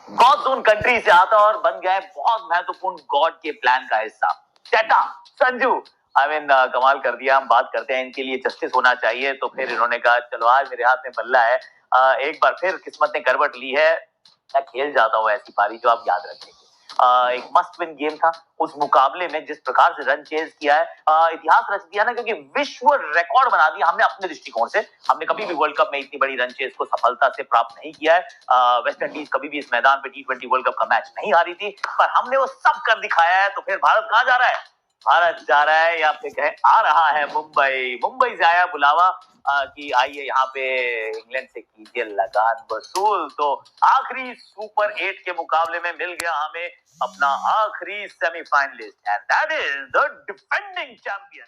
God zone country से आता और बन गया है बहुत महत्वपूर्ण गॉड के प्लान का हिस्सा। चेटा, संजू, कमाल कर दिया। हम बात करते हैं इनके लिए जस्टिस होना चाहिए, तो फिर इन्होंने कहा चलो आज मेरे हाथ में बल्ला है, एक बार फिर किस्मत ने करवट ली है, मैं खेल जाता हूँ ऐसी पारी जो आप याद रखेंगे। एक मस्ट विन गेम था। उस मुकाबले में जिस प्रकार से रन चेज किया है, इतिहास रच दिया ना, क्योंकि विश्व रिकॉर्ड बना दिया हमने अपने दृष्टिकोण से। हमने कभी भी वर्ल्ड कप में इतनी बड़ी रन चेज को सफलता से प्राप्त नहीं किया है। वेस्ट इंडीज कभी भी इस मैदान पे T20 वर्ल्ड कप का मैच नहीं हारी थी, पर हमने वो सब कर दिखाया है। तो फिर भारत कहाँ जा रहा है? भारत जा रहा है या फिर कहे आ रहा है मुंबई। मुंबई से आया बुलावा कि आइए यहाँ पे इंग्लैंड से कीजिए लगान वसूल। तो आखिरी सुपर 8 के मुकाबले में मिल गया हमें अपना आखिरी semifinalist, and that is the defending champion.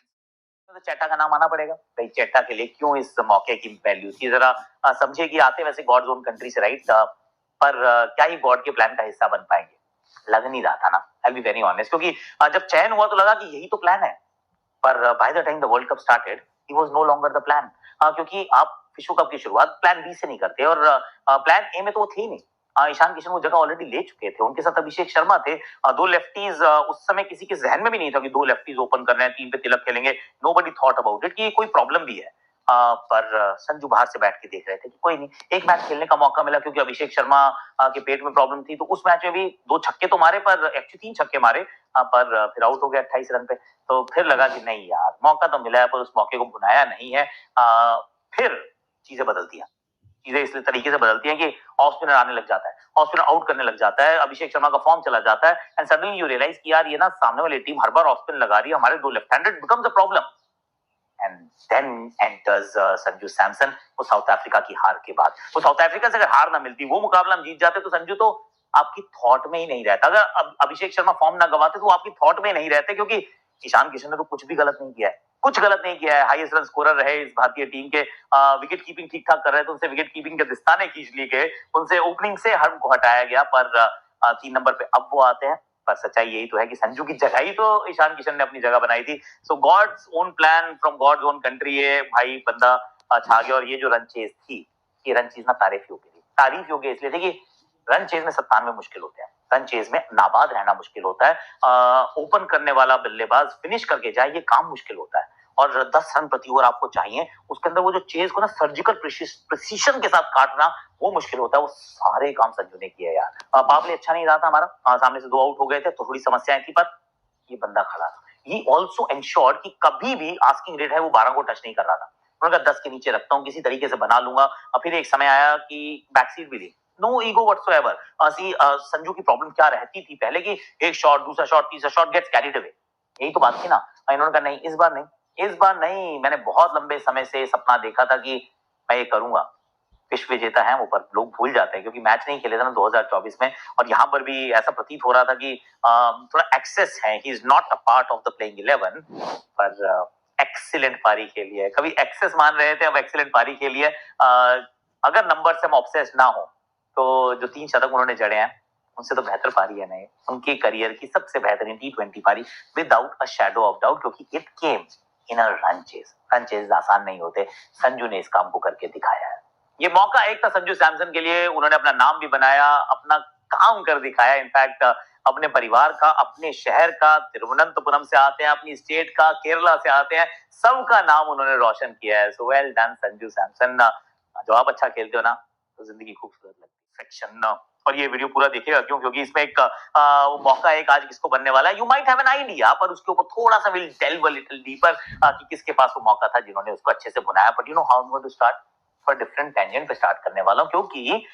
तो चेट्टा का नाम आना पड़ेगा भाई। चेट्टा के लिए क्यों इस मौके की वैल्यू थी, जरा समझिए कि आते वैसे गॉड जोन कंट्री से, राइट, पर क्या ही गॉड के प्लान का हिस्सा बन पाएंगे? लग नहीं रहा था ना, आई बी वेरी ऑनेस्ट, क्योंकि जब चयन हुआ तो लगा कि यही तो प्लान है, पर by the time the world cup started ही was no longer the plan. क्योंकि आप विश्व कप की शुरुआत प्लान बी से नहीं करते, और प्लान ए में तो वो थे ही नहीं। ईशान किशन वो जगह ऑलरेडी ले चुके थे, उनके साथ अभिषेक शर्मा थे, दो लेफ्टीज। उस समय किसी के जहन में भी नहीं था कि दो लेफ्टीज ओपन कर रहे हैं, 3 पे तिलक खेलेंगे। नोबडी थॉट अबाउट इट कि कोई प्रॉब्लम भी है। पर संजू बाहर से बैठ के देख रहे थे कि कोई नहीं, एक मैच खेलने का मौका मिला, क्योंकि अभिषेक शर्मा के पेट में प्रॉब्लम थी। तो उस मैच में भी 2 छक्के तो मारे, पर एक्चुअली 3 छक्के मारे, पर फिर आउट हो गया 28 रन पे। तो फिर लगा कि नहीं यार, मौका तो मिला है पर उस मौके को भुनाया नहीं है। फिर चीजें बदलती हैं। चीजें इस तरीके से बदलती हैं कि ऑफ स्पिनर आने लग जाता है, ऑफ स्पिनर आउट करने लग जाता है, अभिषेक शर्मा का फॉर्म चला जाता है, एंड सडनली यू रियलाइज कि यार ये ना सामने वाली टीम हर बार ऑफ स्पिन लगा रही है, हमारे 2 left handed becomes a problem. And then enters Sanju Samson. वो साउथ अफ्रीका की हार के बाद, वो साउथ अफ्रीका से अगर हार ना मिलती, वो मुकाबला हम जीत जाते, तो संजू तो आपकी थॉट में ही नहीं रहता। अगर अभिषेक शर्मा फॉर्म ना गवाते तो वो आपकी थॉट में ही नहीं रहते, क्योंकि ईशान किशन ने तो कुछ भी गलत नहीं किया है, कुछ गलत नहीं किया है। हाईएस्ट रन स्कोरर रहे इस भारतीय टीम के, विकेट कीपिंग ठीक ठाक कर रहे थे, उनसे विकेट कीपिंग के दस्ताने खींच लिए गए, उनसे ओपनिंग से हर्म को हटाया गया, पर 3 नंबर पे अब वो आते हैं। पर सच्चाई यही तो है कि संजू की जगह ही तो ईशान किशन ने अपनी जगह बनाई थी। So God's own plan from God's own country है भाई, बंदा छा गया। और ये जो रन चेज थी, ये रन चेज ना तारीफ योग्य थी। तारीफ योग्य इसलिए थी कि रन चेज में 97 मुश्किल होते हैं, रन चेज में नाबाद रहना मुश्किल होता है। ओपन करने वाला बल्लेबाज फिनिश करके जाए, ये काम मुश्किल होता है। और 10 रन प्रति ओवर आपको चाहिए, उसके अंदर वो जो चेज को ना सर्जिकल प्रिसीशन के साथ काटना, वो मुश्किल होता है। वो सारे काम संजू ने किए यार। पावले अच्छा नहीं रहा था हमारा, सामने से 2 आउट हो गए थे, तो थोड़ी समस्याएं थी, पर ये बंदा खड़ा था। ये ऑल्सो इंश्योर्ड कि कभी भी आस्किंग रेट है वो 12 को टच नहीं कर रहा था। उन्होंने कहा 10 के नीचे रखता हूँ, किसी तरीके से बना लूंगा। और फिर एक समय आया कि बैकसीट भी दी, नो ईगो व्हाटसोएवर। संजू की प्रॉब्लम क्या रहती थी पहले कि एक शॉट, दूसरा शॉट, तीसरा शॉट गेट्स कैरीड अवे, यही तो बात थी ना। इन्होंने कहा नहीं, इस बार नहीं, इस बार नहीं। मैंने बहुत लंबे समय से सपना देखा था कि मैं ये करूंगा। विश्व विजेता है वो, पर लोग भूल जाते हैं क्योंकि मैच नहीं खेले थे ना 2024 में, और यहाँ पर भी ऐसा प्रतीत हो रहा था कि थोड़ा एक्सेस है। He is not a part of the playing 11, पर एक्सीलेंट पारी खेली है। कभी एक्सेस मान रहे थे, अब एक्सीलेंट पारी खेली है। अगर नंबर से हम ऑब्सेस ना हो, तो जो 3 शतक उन्होंने जड़े हैं, उनसे तो बेहतर पारी है नहीं उनके करियर की सबसे बेहतरीन T20 पारी, without a shadow of doubt, क्योंकि it came in a run chase. Run chase आसान नहीं होते, संजू ने इस काम को करके दिखाया है। ये मौका एक था संजू सैमसन के लिए, उन्होंने अपना नाम भी बनाया, अपना काम कर दिखाया। इनफैक्ट अपने परिवार का, अपने शहर का, तिरुवनंतपुरम से आते हैं, अपनी स्टेट का, केरला से आते हैं, सबका नाम उन्होंने रोशन किया है। So well done Sanju Samson. जब आप अच्छा खेलते हो ना, तो जिंदगी खूबसूरत लगती है। सेक्शन और ये वीडियो पूरा देखिएगा, क्यों? क्योंकि इसमें एक मौका एक आज किसको बनने वाला है। You might have an idea, पर उसके ऊपर थोड़ा सा will delve a little deeper कि किसके पास वो मौका था जिन्होंने उसको अच्छे से बनाया। But you know how I am going to start, पर डिफरेंट टेंजेंट पे स्टार्ट करने वाला हूं, क्योंकि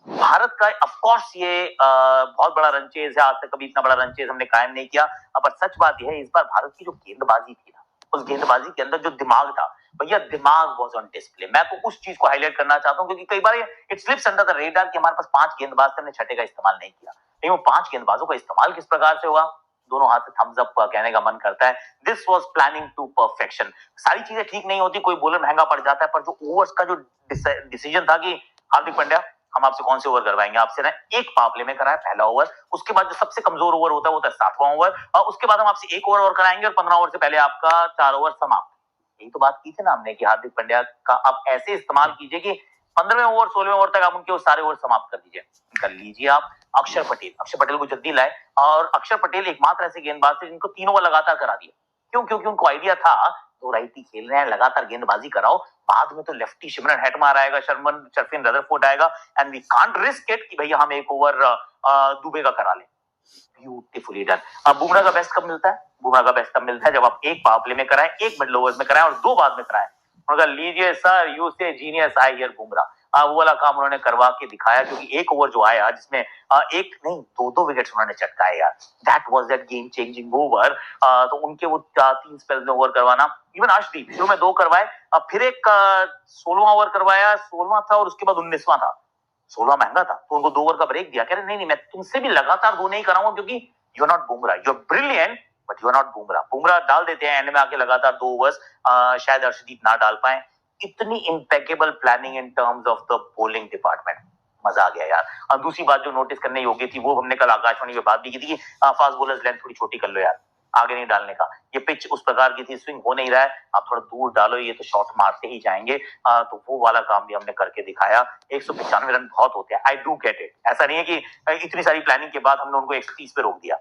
भारत का ऑफ कोर्स ये बहुत बड़ा रन चेज है। आज तक कभी इतना बड़ा रन चेज हमने कायम नहीं किया। पर सच बात यह है, इस बार भारत की जो गेंदबाजी थी ना, उस गेंदबाजी के अंदर जो दिमाग था भैया, दिमाग वाज ऑन डिस्प्ले। मैं तो उस चीज को हाईलाइट करना चाहता हूं, क्योंकि कई बार it slips under the radar कि हमारे पास 5 गेंदबाज थे, हमने छठे का इस्तेमाल नहीं किया। लेकिन वो 5 गेंदबाजों का इस्तेमाल किस प्रकार से हुआ, दोनों हाथ से थम्स अप कहने का मन करता है। This was planning to perfection. सारी चीजें ठीक नहीं होती, कोई बॉलर महंगा पड़ जाता है, पर जो ओवर्स का जो डिसीजन था कि हार्दिक पांड्या हम आपसे कौन से ओवर करवाएंगे, आपसे ना एक पावर प्ले में कराया पहला ओवर, उसके बाद जो सबसे कमजोर ओवर होता है वो होता है 7वां ओवर, और उसके बाद हम आपसे एक ओवर और कराएंगे और 15 ओवर से पहले आपका 4 ओवर समाप्त। यही तो बात की थी ना हमने कि हार्दिक पांड्या का आप ऐसे इस्तेमाल कीजिए कि 15वें ओवर 16वें ओवर तक आप उनके वो सारे ओवर समाप्त कर दीजिए। कर लीजिए आप अक्षर पटेल को जल्दी लाए, और अक्षर पटेल एकमात्र ऐसे गेंदबाज थे जिनको 3 ओवर लगातार करा दिए। क्यों? क्योंकि उनको आइडिया था तो राइटी खेल रहे हैं, लगातार गेंदबाजी कराओ, बाद में तो लेफ्टी शिमरन हेटमार आएगा, शर्फिन रदरफोर्ड आएगा, and we can't risk it कि भैया हम एक ओवर दुबे का करा लें। Beautifully done. अब बुमराह का बेस्ट कब मिलता है? बुमराह का बेस्ट तब मिलता है जब आप एक पावर प्ले में कराएं, एक मिडल ओवर्स में कराएं और 2 बाद में कराएं। उन्होंने लीजिए सर, यू से जीनियस आई हियर बुमराह। वो वाला काम उन्होंने करवा के दिखाया, क्योंकि एक ओवर जो आया जिसमें एक नहीं 2 विकेट्स उन्होंने चटकाए यार, that was that game changing over. तो उनके वो 3 स्पेल में ओवर करवाना, इवन अर्शदीप शुरू में 2 करवाए, फिर एक 16वां ओवर करवाया, 16वां था और उसके बाद 19वां था। 16 महंगा था तो उनको 2 ओवर का ब्रेक दिया, कह रहे नहीं मैं तुमसे भी लगातार 2 नहीं कराऊंगा, क्योंकि you are not Bumrah, you are brilliant but you are not Bumrah. Bumrah डाल देते हैं एंड में आके लगातार 2 ओवर्स, शायद अर्शदीप ना डाल पाए। इतनी impeccable planning in terms of the bowling department, मजा आ गया यार। दूसरी बात जो नोटिस करने योग्य थी, वो हमने कल आकाशवाणी में बात भी की थी कि फास्ट बॉलर्स लेंथ थोड़ी छोटी कर लो यार, आगे नहीं डालने का। ये पिच उस प्रकार की थी, स्विंग हो नहीं रहा है, आप थोड़ा दूर डालो, ये तो शॉट मारते ही जाएंगे। तो वो वाला काम भी हमने करके दिखाया। 195 रन बहुत होते हैं, आई डू गेट इट। ऐसा नहीं है कि इतनी सारी प्लानिंग के बाद हमने उनको 130 पे रोक दिया,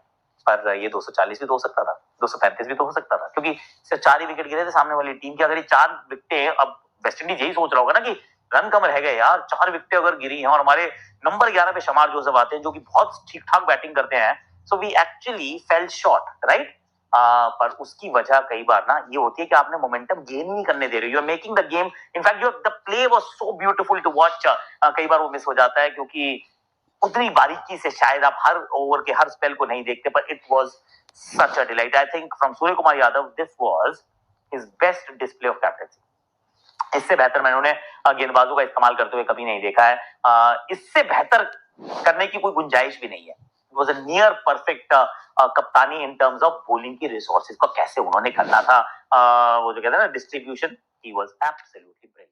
पर ये 240 भी तो हो सकता था, 235 भी तो हो सकता था, क्योंकि सिर्फ 4 ही विकेट गिरे थे सामने वाली टीम के। अगर ये 4 विकेटें, अब वेस्ट इंडीज यही सोच रहा होगा ना कि रन कम रह गए यार, 4 विकेटें अगर गिरी हैं और हमारे नंबर 11 पे शमार जोसेफ आते हैं जो कि बहुत ठीक ठाक बैटिंग करते हैं, so we actually fell short, right. पर उसकी वजह कई बार ना ये होती है कि आपने मोमेंटम गेन नहीं करने दे रहे, you are making the game, in fact the play was so beautiful to watch. कई बार वो मिस हो जाता है, क्योंकि उतनी बारीकी से शायद आप हर ओवर के हर स्पेल को नहीं देखते, पर it was such a delight. I think from Surya Kumar Yadav this was his best display of captaincy. इससे बेहतर मैंने उन्हें गेंदबाजों का इस्तेमाल करते हुए कभी नहीं देखा है। इससे बेहतर करने की कोई गुंजाइश भी नहीं है। It was a near perfect कप्तानी इन टर्म्स ऑफ बॉलिंग की रिसोर्सेज को कैसे उन्होंने करना था, वो जो कहते हैं ना distribution, he was absolutely brilliant.